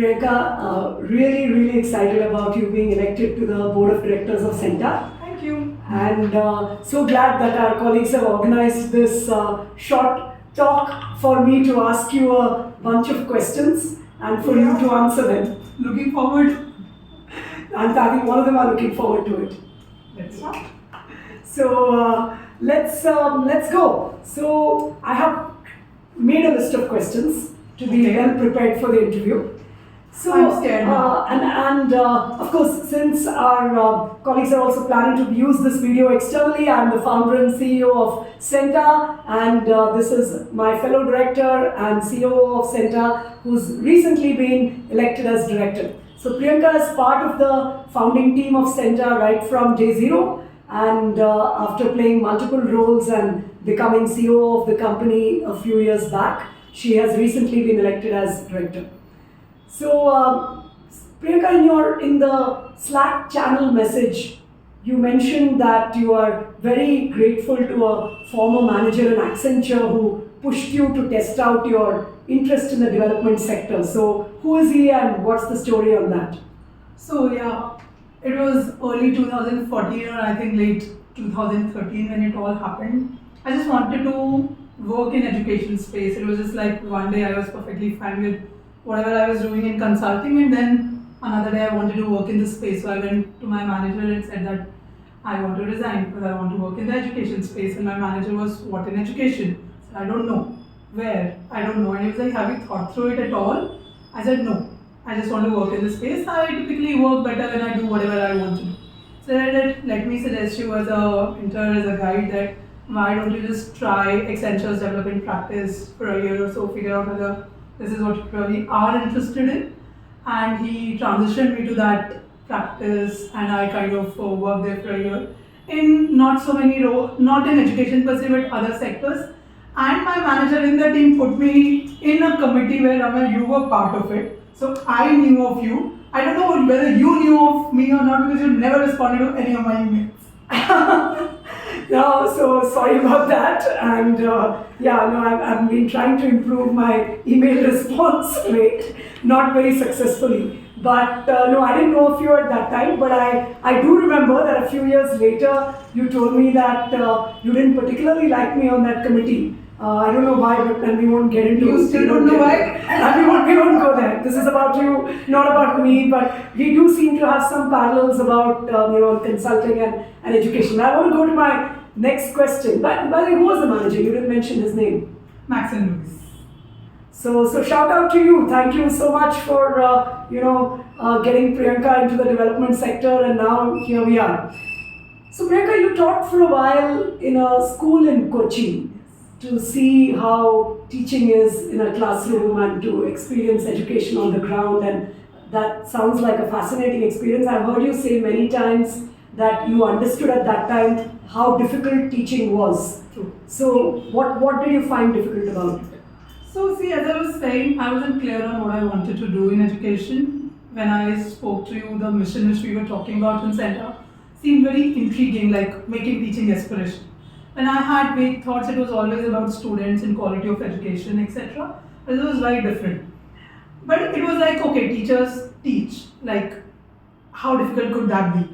Priyanka, really excited about you being elected to the board of directors of Centa. Thank you. And so glad that our colleagues have organized this short talk for me to ask you a bunch of questions and for you to answer them. Looking forward. And I think all of them are looking forward to it. Let's start. So let's go. So I have made a list of questions to be well prepared for the interview. So, I'm scared now. and of course, since our colleagues are also planning to use this video externally, I'm the founder and CEO of Centa, and this is my fellow director and COO of Centa, who's recently been elected as director. So Priyanka is part of the founding team of Centa right from day zero, and after playing multiple roles and becoming COO of the company a few years back, she has recently been elected as director. So, Priyanka, in the Slack channel message, you mentioned that you are very grateful to a former manager in Accenture who pushed you to test out your interest in the development sector. So, who is he and what's the story on that? So yeah, it was early 2014 or I think late 2013 when it all happened. I just wanted to work in education space. It was just like one day I was perfectly fine with whatever I was doing in consulting, and then another day I wanted to work in this space. So I went to my manager and said that I want to resign because I want to work in the education space. And my manager was, what in education? I said, I don't know. Where? I don't know. And he was like, have you thought through it at all? I said, no. I just want to work in this space. I typically work better when I do whatever I want to do. So I said, let me suggest you as a mentor, as a guide, that why don't you just try Accenture's development practice for a year or so, figure out whether this is what you really are interested in. And he transitioned me to that practice, and I kind of worked there for a year in not so many roles, not in education per se, but other sectors. And my manager in the team put me in a committee where, Raman, you were part of it. So I knew of you. I don't know whether you knew of me or not because you never responded to any of my emails. No, so sorry about that. And I've been trying to improve my email response rate, not very successfully. But no, I didn't know of you at that time, but I do remember that a few years later, you told me that you didn't particularly like me on that committee. I don't know why, and we won't get into it. You still don't know why? And we won't go there. This is about you, not about me, but we do seem to have some parallels about consulting and education. I want to go to my next question. But who was the manager? You didn't mention his name. Max and Lewis. So shout out to you. Thank you so much for getting Priyanka into the development sector, and now here we are. So Priyanka, you taught for a while in a school in Kochi to see how teaching is in a classroom and to experience education on the ground, and that sounds like a fascinating experience. I've heard you say many times that you understood at that time how difficult teaching was. True. So what did you find difficult about it? So see, as I was saying, I wasn't clear on what I wanted to do in education. When I spoke to you, the mission which we were talking about in Center seemed very intriguing, like making teaching aspiration. When I had vague thoughts, it was always about students and quality of education, etc. But it was very different. But it was like, okay, teachers teach. Like, how difficult could that be?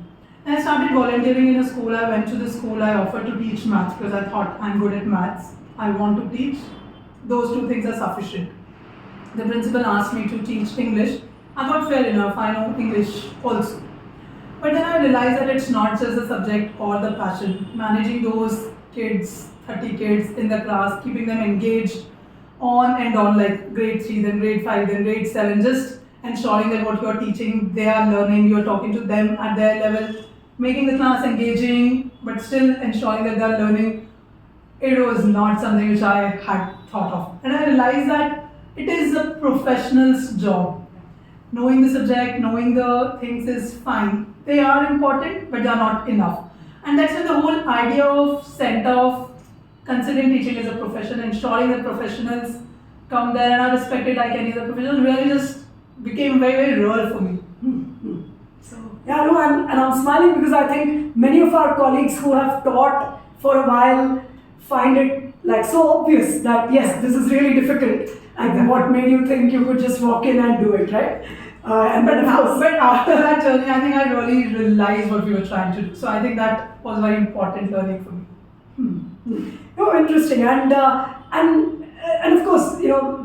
And I started volunteering in a school. I went to the school. I offered to teach maths because I thought I'm good at maths. I want to teach. Those two things are sufficient. The principal asked me to teach English. I thought, fair enough, I know English also. But then I realized that it's not just the subject or the passion. Managing those kids, 30 kids in the class, keeping them engaged on and on, like grade 3, then grade 5, then grade 7, just ensuring that what you're teaching, they are learning, you're talking to them at their level, making the class engaging, but still ensuring that they're learning. It was not something which I had thought of. And I realized that it is a professional's job. Knowing the subject, knowing the things is fine. They are important, but they are not enough. And that's when the whole idea of Center of considering teaching as a profession, ensuring that professionals come there and are respected like any other professional, really just became very real for me. So yeah, no, and I'm smiling because I think many of our colleagues who have taught for a while find it like so obvious that yes, this is really difficult. And what made you think you could just walk in and do it, right? And then of course, But after that journey, I think I really realized what we were trying to do. So I think that was very important learning for me. oh, interesting. And of course,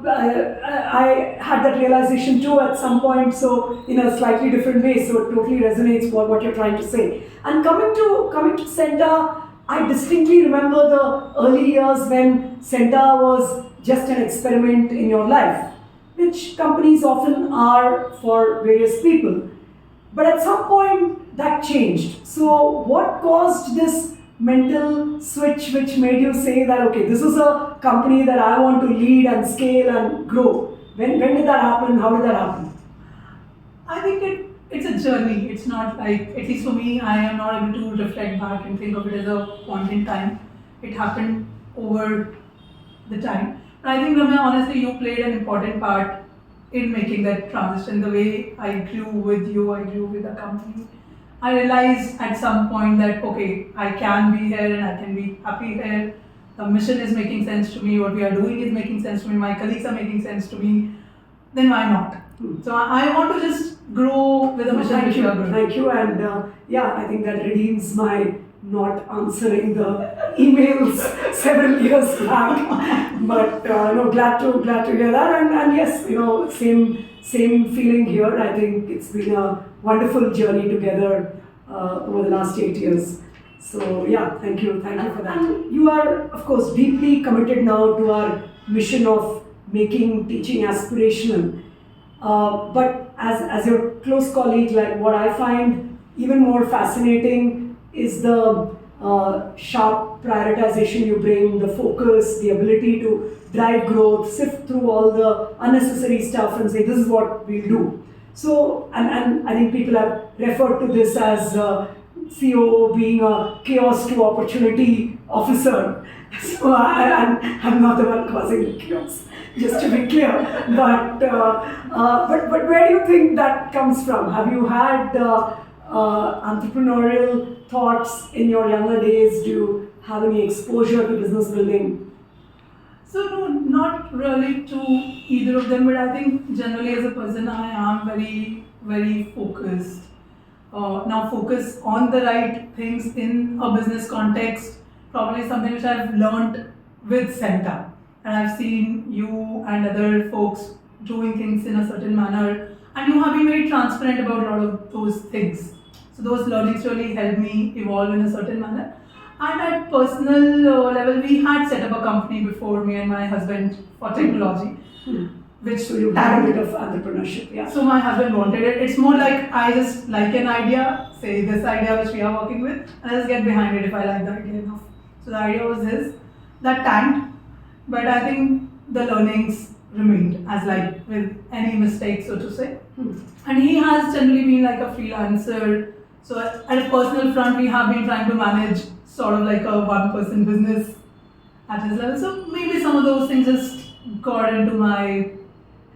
I had that realization too at some point. So in a slightly different way. So it totally resonates with what you're trying to say. And coming to Centa, I distinctly remember the early years when Centa was just an experiment in your life, which companies often are for various people. But at some point that changed. So what caused this mental switch which made you say that, okay, this is a company that I want to lead and scale and grow? When did that happen? How did that happen? I think it's a journey. It's not like, at least for me, I am not able to reflect back and think of it as a point in time. It happened over the time. But I think, Ramya, honestly, you played an important part in making that transition. The way I grew with you, I grew with the company. I realized at some point that, okay, I can be here and I can be happy here. The mission is making sense to me. What we are doing is making sense to me. My colleagues are making sense to me. Then why not? So I want to just grow with the mission which we are growing. Thank you. And yeah, I think that redeems my not answering the emails several years back. But no, glad to hear that. And yes, same feeling here. I think it's been a wonderful journey together over the last 8 years. So yeah, thank you for that. And you are, of course, deeply committed now to our mission of making teaching aspirational. But as your close colleague, like what I find even more fascinating is the sharp prioritization you bring, the focus, the ability to drive growth, sift through all the unnecessary stuff and say, this is what we'll do. So, and I think people have referred to this as COO being a chaos to opportunity officer. So I'm not the one causing the chaos, just to be clear. But where do you think that comes from? Have you had entrepreneurial thoughts in your younger days? Do you have any exposure to business building? So no, not really to either of them, but I think generally as a person I am very, very focused. Now focus on the right things in a business context, probably something which I've learned with Centa. And I've seen you and other folks doing things in a certain manner, and you have been very transparent about a lot of those things. So those learnings really helped me evolve in a certain manner. And at personal level, we had set up a company before, me and my husband, for technology. Which So you have a bit of entrepreneurship, yeah. So my husband wanted it. It's more like I just like an idea, say this idea which we are working with, and I just get behind it if I like the idea enough. So the idea was his. That tanked, but I think the learnings remained as like with any mistake, so to say. And he has generally been like a freelancer. So at a personal front, we have been trying to manage sort of like a one-person business at his level. So maybe some of those things just got into my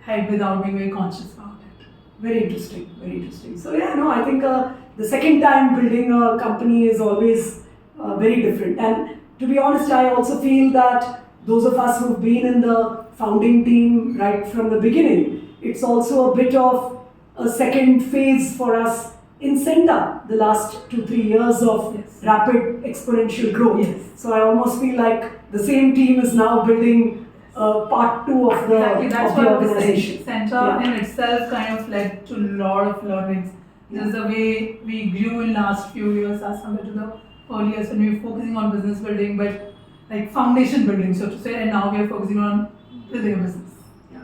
head without being very conscious about it. Very interesting, very interesting. So yeah, no, I think the second time building a company is always very different. And to be honest, I also feel that those of us who've been in the founding team right from the beginning, it's also a bit of a second phase for us in Centa, the last 2-3 years of rapid exponential growth. Yes. So I almost feel like the same team is now building part 2 of the, Exactly, that's of the what I was organization. saying. Centa in itself kind of led to a lot of learnings. This is the way we grew in last few years as compared to the earlier. So we were focusing on business building, but like foundation building, so to say, and now we are focusing on building a business. Yeah.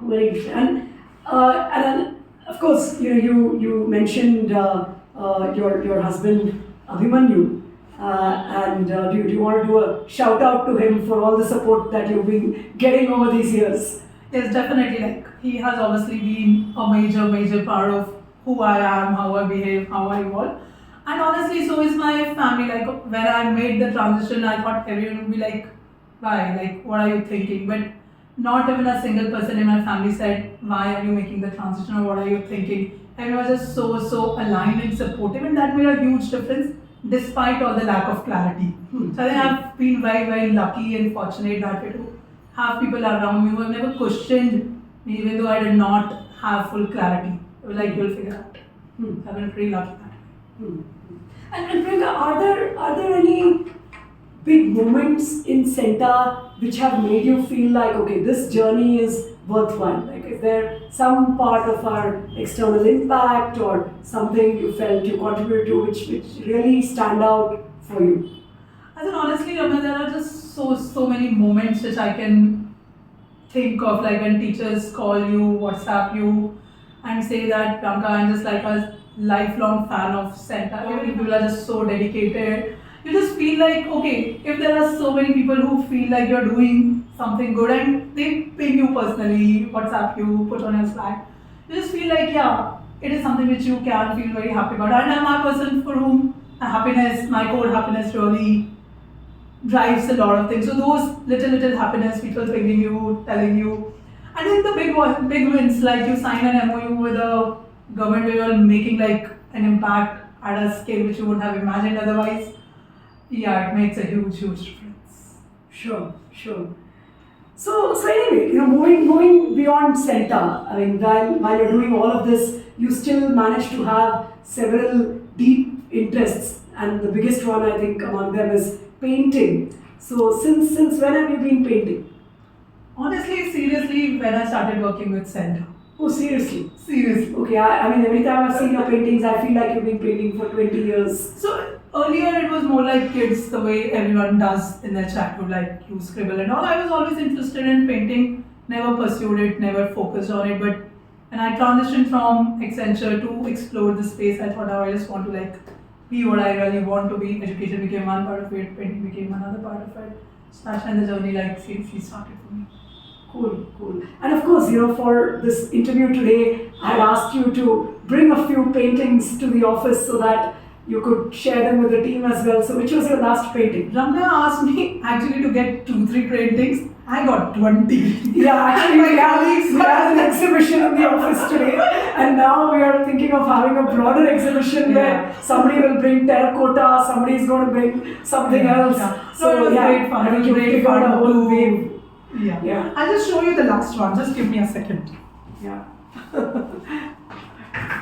Very interesting. And then, of course, you mentioned your husband Abhimanyu, and do you want to do a shout out to him for all the support that you've been getting over these years? Yes, definitely. Like he has obviously been a major part of who I am, how I behave, how I evolve. And honestly, so is my family. Like when I made the transition, I thought everyone would be like, why? Like, what are you thinking? But not even a single person in my family said, why are you making the transition or what are you thinking? Everyone was just so aligned and supportive, and that made a huge difference despite all the lack of clarity. So I think I've been very lucky and fortunate that way to have people around me who have never questioned me, even though I did not have full clarity. They were like, you'll figure it out. I've been pretty lucky that way. And Priyanka, are there any big moments in Centa which have made you feel like, okay, this journey is worthwhile? Like, is there some part of our external impact or something you felt you contributed to which really stand out for you? I think honestly, Ramya, there are just so many moments which I can think of, like when teachers call you, WhatsApp you, and say that Priyanka, I'm just like a lifelong fan of Centa. People are just so dedicated. You just feel like, okay, if there are so many people who feel like you're doing something good and they ping you personally, WhatsApp you, put on your Slack, you just feel like, yeah, it is something which you can feel very happy about. And I'm a person for whom happiness, my core happiness really drives a lot of things. So those little happiness, people pinging you, telling you. I think the big wins, like you sign an MOU with a government where you're making like an impact at a scale which you wouldn't have imagined otherwise. Yeah, it makes a huge difference. Sure. So anyway, moving beyond Centa, I mean, while you're doing all of this, you still manage to have several deep interests, and the biggest one I think among them is painting. So since when have you been painting? Honestly, seriously, when I started working with Centa. Oh, seriously? Seriously. Okay, I mean, every time I've seen your paintings, I feel like you've been painting for 20 years. So earlier it was more like kids, the way everyone does in their childhood, like you scribble and all. I was always interested in painting, never pursued it, never focused on it. But when I transitioned from Accenture to explore the space, I thought, oh, I just want to like be what I really want to be. Education became one part of it, painting became another part of it. So that's when the journey like seriously started for me. Cool. And of course, for this interview today, I had asked you to bring a few paintings to the office so that you could share them with the team as well. So which was your last painting? Ramya asked me actually to get 2-3 paintings. I got 20. Yeah, actually we have an exhibition in the office today, and now we are thinking of having a broader exhibition where somebody will bring terracotta, somebody is going to bring something else. Yeah. So it was great fun. I think you figured a whole wave. Yeah. I'll just show you the last one. Just give me a second. Yeah.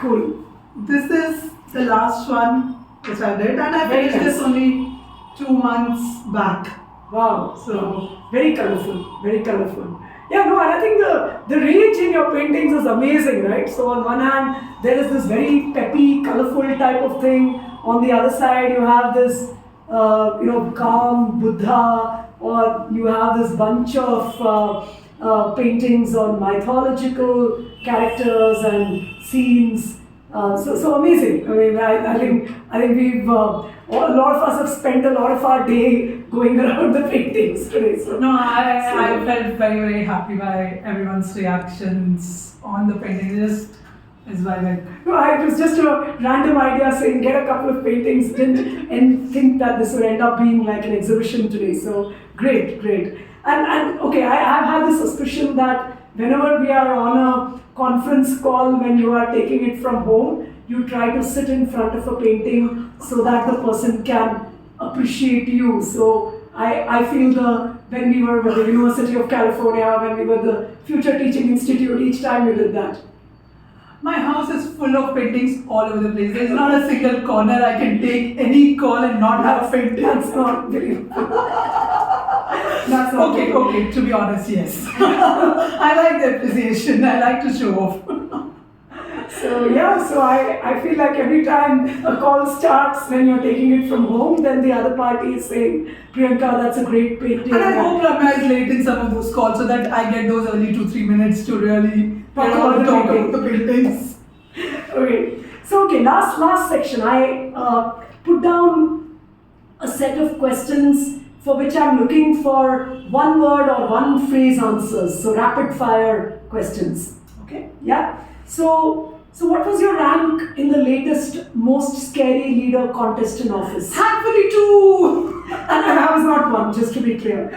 Cool. This is the last one which I did, and I finished this only 2 months back. Wow. So very colorful. Yeah, no, and I think the range in your paintings is amazing, right? So on one hand, there is this very peppy, colorful type of thing. On the other side, you have this, calm Buddha, or you have this bunch of paintings on mythological characters and scenes. So amazing. I mean, I think we've a lot of us have spent a lot of our day going around the paintings today. So no, I felt very happy by everyone's reactions on the painting. It was just a random idea saying get a couple of paintings. Didn't think that this would end up being like an exhibition today. So great. And okay, I've had this suspicion that whenever we are on a conference call, when you are taking it from home, you try to sit in front of a painting so that the person can appreciate you. So I feel when we were with the University of California, when we were the Future Teaching Institute, each time we did that. My house is full of paintings all over the place. There's not a single corner I can take any call and not have paintings. That's not believable. That's not okay, to be honest, yes. I like the appreciation. I like to show off. So I feel like every time a call starts when you're taking it from home, then the other party is saying, Priyanka, that's a great painting. And I hope Ramya is late in some of those calls so that I get those early 2-3 minutes to really talk about the paintings. Okay. So last section, I put down a set of questions for which I'm looking for one word or one phrase answers. So rapid fire questions. Okay? Yeah. So what was your rank in the latest most scary leader contest in office? Thankfully 2! And I was not one, just to be clear.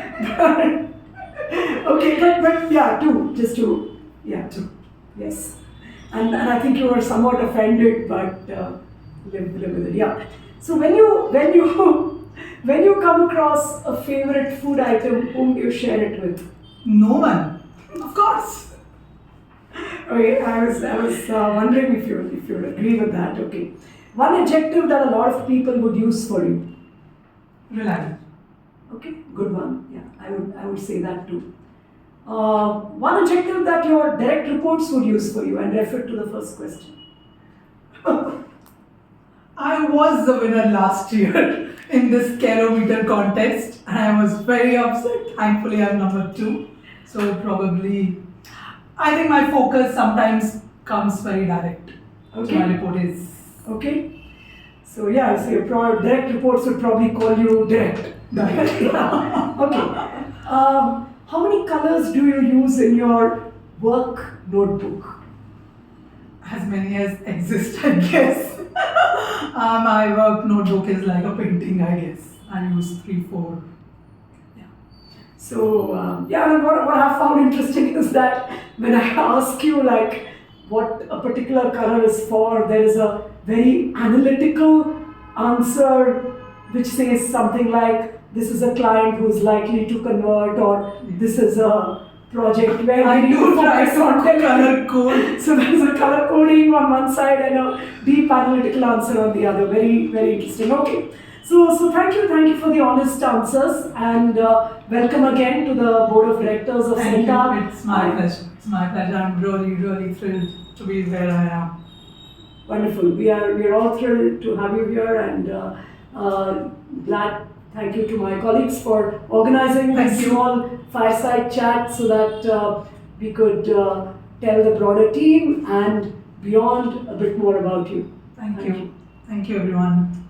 Okay, but yeah, 2. Just 2. Yeah, 2. Yes. And I think you were somewhat offended, but live with it. Yeah. So when you come across a favorite food item, whom do you share it with? No one. Of course. Okay, I was wondering if you agree with that. Okay, one adjective that a lot of people would use for you. Reliable. Okay, good one. Yeah, I would say that too. One adjective that your direct reports would use for you, and refer to the first question. I was the winner last year in this kilometer contest and I was very upset. Thankfully, I'm number two. So, probably, I think my focus sometimes comes very direct. So, Okay. my report is Okay. So yeah, so your direct reports would probably call you direct. direct. Okay. How many colors do you use in your work notebook? As many as exist, I guess. My work notebook is like a painting, I guess. I use 3, 4. Yeah. So yeah, and what I found interesting is that when I ask you like what a particular color is for, there is a very analytical answer which says something like this is a client who is likely to convert, or this is a project where I we need do to try focus some on color code. So there's a color coding on one side and a deep analytical answer on the other. Very, very interesting. Okay. So thank you for the honest answers, and welcome again to the board of directors of Thank Centa. you. It's my pleasure. It's my pleasure. I'm really, really thrilled to be where I am. Wonderful. We are all thrilled to have you here, and glad. Thank you to my colleagues for organizing Thank this you. small fireside chat so that we could tell the broader team and beyond a bit more about you. Thank you. Thank you, everyone.